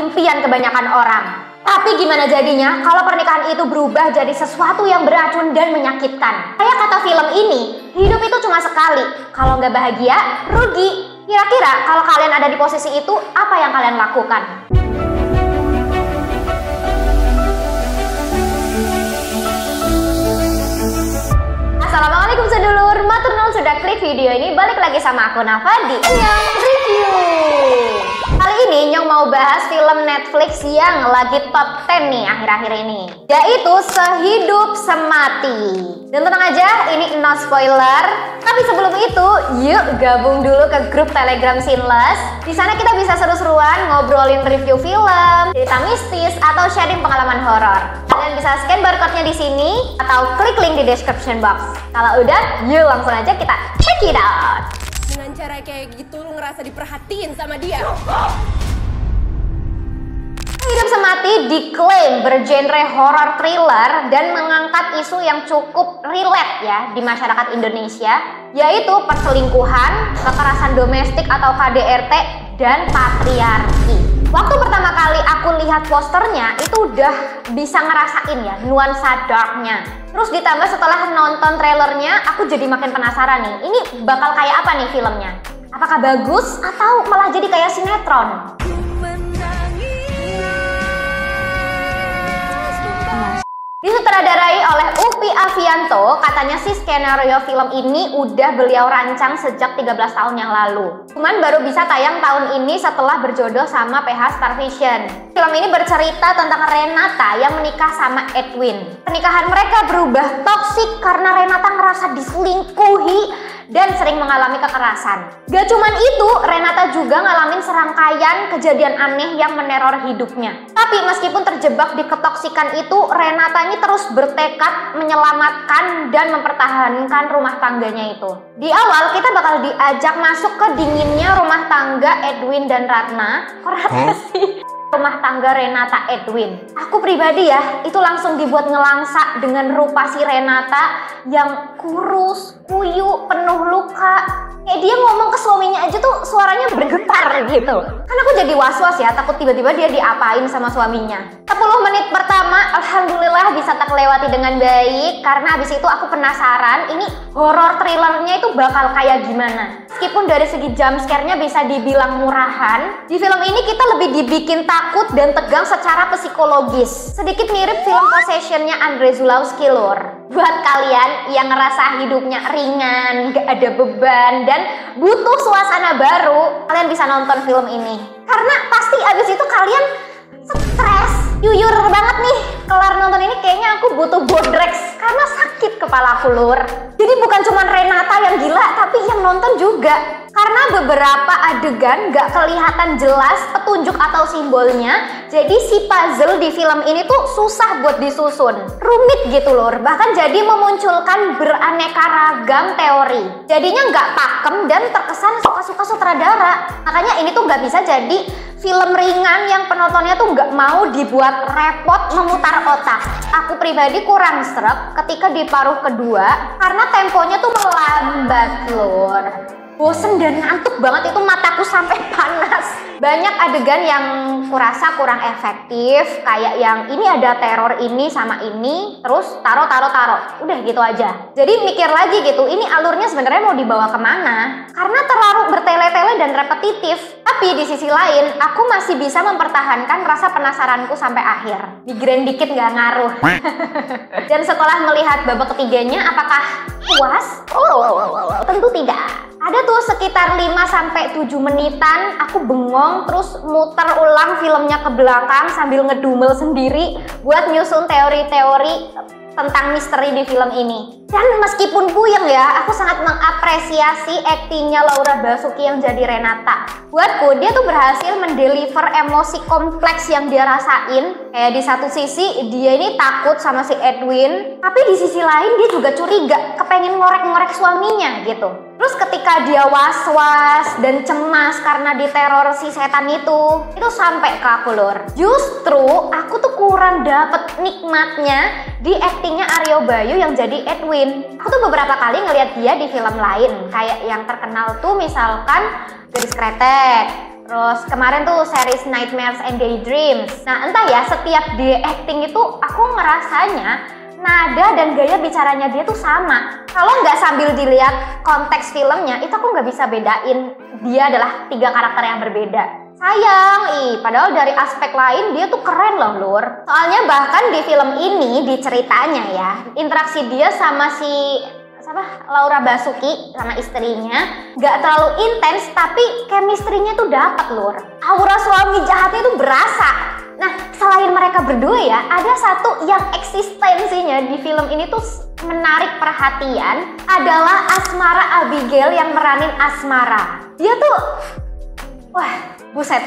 impian kebanyakan orang. Tapi gimana jadinya kalau pernikahan itu berubah jadi sesuatu yang beracun dan menyakitkan? Kayak kata film ini, hidup itu cuma sekali. Kalau nggak bahagia, rugi. Kira-kira kalau kalian ada di posisi itu, apa yang kalian lakukan? Assalamualaikum sedulur, matur nuwun sudah klik video ini. Balik lagi sama aku Nafa di Nyong Review. Kali ini Nyong mau bahas film Netflix yang lagi top 10 nih akhir-akhir ini, yaitu Sehidup Semati. Dan tenang aja, ini no spoiler. Tapi sebelum itu, yuk gabung dulu ke grup Telegram Sinless. Di sana kita bisa seru-seruan ngobrolin review film, cerita mistis, atau sharing pengalaman horor. Kalian bisa scan barcode-nya di sini atau klik link di description box. Kalau udah, yuk langsung aja kita check it out. Dengan cara kayak gitu lu ngerasa diperhatiin sama dia. Hidup Semati diklaim bergenre horror thriller dan mengangkat isu yang cukup relate ya di masyarakat Indonesia, yaitu perselingkuhan, kekerasan domestik atau KDRT, dan patriarki. Waktu pertama kali aku lihat posternya itu udah bisa ngerasain ya nuansa darknya. Terus ditambah setelah nonton trailernya, aku jadi makin penasaran nih, ini bakal kayak apa nih filmnya? Apakah bagus atau malah jadi kayak sinetron? Disutradarai oleh Upi Avianto, katanya sih skenario film ini udah beliau rancang sejak 13 tahun yang lalu. Cuman baru bisa tayang tahun ini setelah berjodoh sama PH Starvision. Film ini bercerita tentang Renata yang menikah sama Edwin. Pernikahan mereka berubah toksik karena Renata ngerasa diselingkuhi dan sering mengalami kekerasan. Gak cuman itu, Renata juga ngalamin serangkaian kejadian aneh yang meneror hidupnya. Tapi meskipun terjebak di ketoksikan itu, Renata ini terus bertekad menyelamatkan dan mempertahankan rumah tangganya itu. Di awal kita bakal diajak masuk ke dinginnya rumah tangga Edwin dan Ratna. Kok Ratna sih? Rumah tangga Renata Edwin. Aku pribadi ya, itu langsung dibuat ngelangsa dengan rupa si Renata yang kurus, kuyu, penuh luka. Kayak dia ngomong ke suaminya aja tuh suaranya bergetar gitu. Kan aku jadi was-was ya, takut tiba-tiba dia diapain sama suaminya. 10 menit pertama, alhamdulillah bisa tak lewati dengan baik. Karena abis itu aku penasaran, ini horror thrillernya itu bakal kayak gimana. Meskipun dari segi jumpscare-nya bisa dibilang murahan, di film ini kita lebih dibikin takut dan tegang secara psikologis. Sedikit mirip film Possession-nya Andre Zulawski lur. Buat kalian yang ngerasa hidupnya ringan, gak ada beban, dan butuh suasana baru, kalian bisa nonton film ini. Karena pasti abis itu kalian stres. Jujur banget nih, kelar nonton ini kayaknya aku butuh bodrex karena sakit kepala aku lur. Jadi bukan cuma Renata yang gila, tapi yang nonton juga. Karena beberapa adegan gak kelihatan jelas petunjuk atau simbolnya, jadi si puzzle di film ini tuh susah buat disusun. Rumit gitu lur, bahkan jadi memunculkan beraneka ragam teori. Jadinya gak pakem dan terkesan suka-suka sutradara. Makanya ini tuh gak bisa jadi film ringan yang penontonnya tuh gak mau dibuat repot memutar otak. Aku pribadi kurang sreg ketika di paruh kedua karena temponya tuh melambat lur. Bosen dan ngantuk banget, itu mataku sampai panas. Banyak adegan yang kurasa kurang efektif, kayak yang ini ada teror ini sama ini, terus taro. Udah gitu aja. Jadi mikir lagi gitu, ini alurnya sebenarnya mau dibawa kemana? Karena terlalu bertele-tele dan repetitif. Tapi di sisi lain, aku masih bisa mempertahankan rasa penasaranku sampai akhir. Migrain dikit nggak ngaruh. Dan setelah melihat babak ketiganya, apakah puas? Tentu tidak. Ada tuh sekitar 5-7 menitan aku bengong terus muter ulang filmnya ke belakang sambil ngedumel sendiri buat nyusun teori-teori tentang misteri di film ini. Dan meskipun puyeng ya, aku sangat mengapresiasi aktingnya Laura Basuki yang jadi Renata. Buatku dia tuh berhasil mendeliver emosi kompleks yang dia rasain. Kayak di satu sisi dia ini takut sama si Edwin, tapi di sisi lain dia juga curiga, kepengen ngorek-ngorek suaminya gitu. Terus ketika dia was-was dan cemas karena diteror si setan itu sampai ke aku lur. Justru aku tuh kurang dapet nikmatnya di aktingnya Aryo Bayu yang jadi Edwin. Aku tuh beberapa kali ngeliat dia di film lain, kayak yang terkenal tuh misalkan Gadis Kretek, Terus kemarin tuh series Nightmares and Daydreams. Nah entah ya, setiap dia acting itu aku ngerasanya nada dan gaya bicaranya dia tuh sama. Kalau nggak sambil dilihat konteks filmnya, itu aku nggak bisa bedain dia adalah 3 karakter yang berbeda. Sayang, padahal dari aspek lain dia tuh keren loh Lur. Soalnya bahkan di film ini, di ceritanya ya, interaksi dia sama si Laura Basuki sama istrinya nggak terlalu intens, tapi chemistry-nya tuh dapat Lur. Aura suami jahatnya tuh berasa. Nah, selain mereka berdua ya, ada satu yang eksistensinya di film ini tuh menarik perhatian, adalah Asmara Abigail yang meranin Asmara. Dia tuh, wah, buset,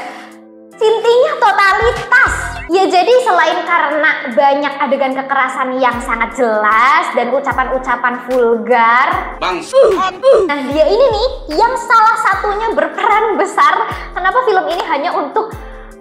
intinya totalitas. Ya jadi selain karena banyak adegan kekerasan yang sangat jelas dan ucapan-ucapan vulgar, nah dia ini nih yang salah satunya berperan besar kenapa film ini hanya untuk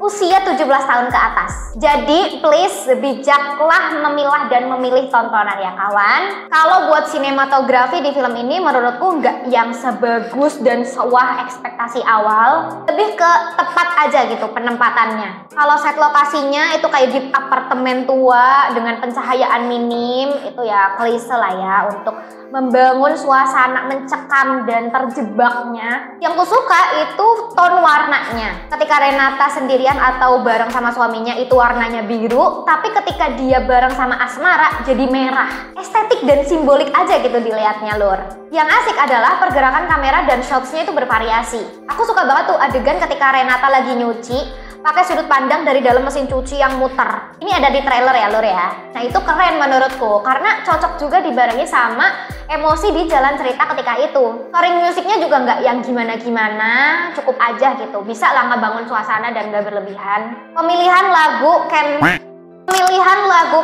usia 17 tahun ke atas. Jadi please bijaklah memilah dan memilih tontonan ya kawan. Kalau buat sinematografi di film ini menurutku nggak yang sebagus dan sewah ekspektasi awal. Lebih ke tepat aja gitu penempatannya. Kalau set lokasinya itu kayak di apartemen tua dengan pencahayaan minim, itu ya klise lah ya untuk membangun suasana mencekam dan terjebaknya. Yang kusuka itu tone warnanya. Ketika Renata sendirian atau bareng sama suaminya itu warnanya biru, tapi ketika dia bareng sama Asmara jadi merah. Estetik dan simbolik aja gitu dilihatnya Lur. Yang asik adalah pergerakan kamera dan shotsnya itu bervariasi. Aku suka banget tuh adegan ketika Renata lagi nyuci pakai sudut pandang dari dalam mesin cuci yang muter. Ini ada di trailer ya Lur ya. Nah itu keren menurutku karena cocok juga dibarengi sama emosi di jalan cerita ketika itu. Scoring musiknya juga nggak yang gimana-gimana, cukup aja gitu. Bisa lah ngebangun suasana dan nggak berlebihan. Pemilihan lagu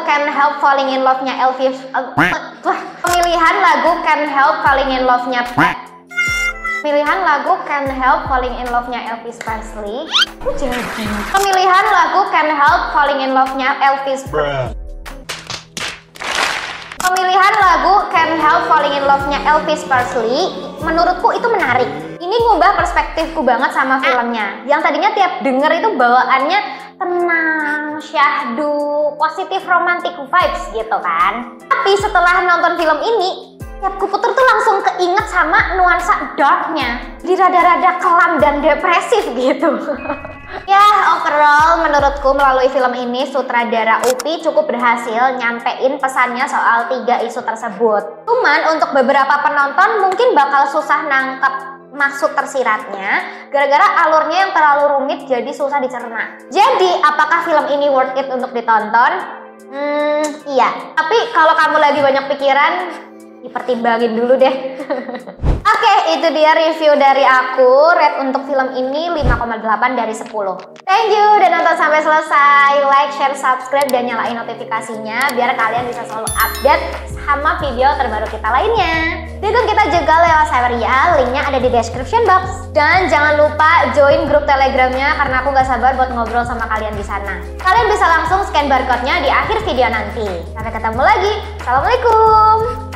Can't Help Falling in Love-nya Elvis. Pemilihan lagu Can't Help Falling in Love-nya Pemilihan lagu Can't Help Falling in Love-nya Elvis Presley. Pemilihan lagu Can't Help Falling in Love-nya Elvis Presley. Pemilihan lagu Can't Help Falling in Love-nya Elvis Presley menurutku itu menarik. Ini ngubah perspektifku banget sama filmnya. Yang tadinya tiap denger itu bawaannya tenang, syahdu, positif romantic vibes gitu kan. Tapi setelah nonton film ini, tiap kuputer tuh langsung keinget sama nuansa darknya. Jadi rada-rada kelam dan depresif gitu. Ya overall menurutku melalui film ini sutradara Upi cukup berhasil nyampein pesannya soal 3 isu tersebut. Cuman untuk beberapa penonton mungkin bakal susah nangkep maksud tersiratnya gara-gara alurnya yang terlalu rumit jadi susah dicerna. Jadi apakah film ini worth it untuk ditonton? Iya. Tapi kalau kamu lagi banyak pikiran, dipertimbangin dulu deh. Oke, itu dia review dari aku. Rate untuk film ini 5,8 dari 10. Thank you udah nonton sampai selesai. Like, share, subscribe, dan nyalain notifikasinya biar kalian bisa selalu update sama video terbaru kita lainnya. Dukung kita juga lewat Saweria, linknya ada di description box. Dan jangan lupa join grup telegramnya karena aku gak sabar buat ngobrol sama kalian di sana. Kalian bisa langsung scan barcode-nya di akhir video nanti. Sampai ketemu lagi. Assalamualaikum.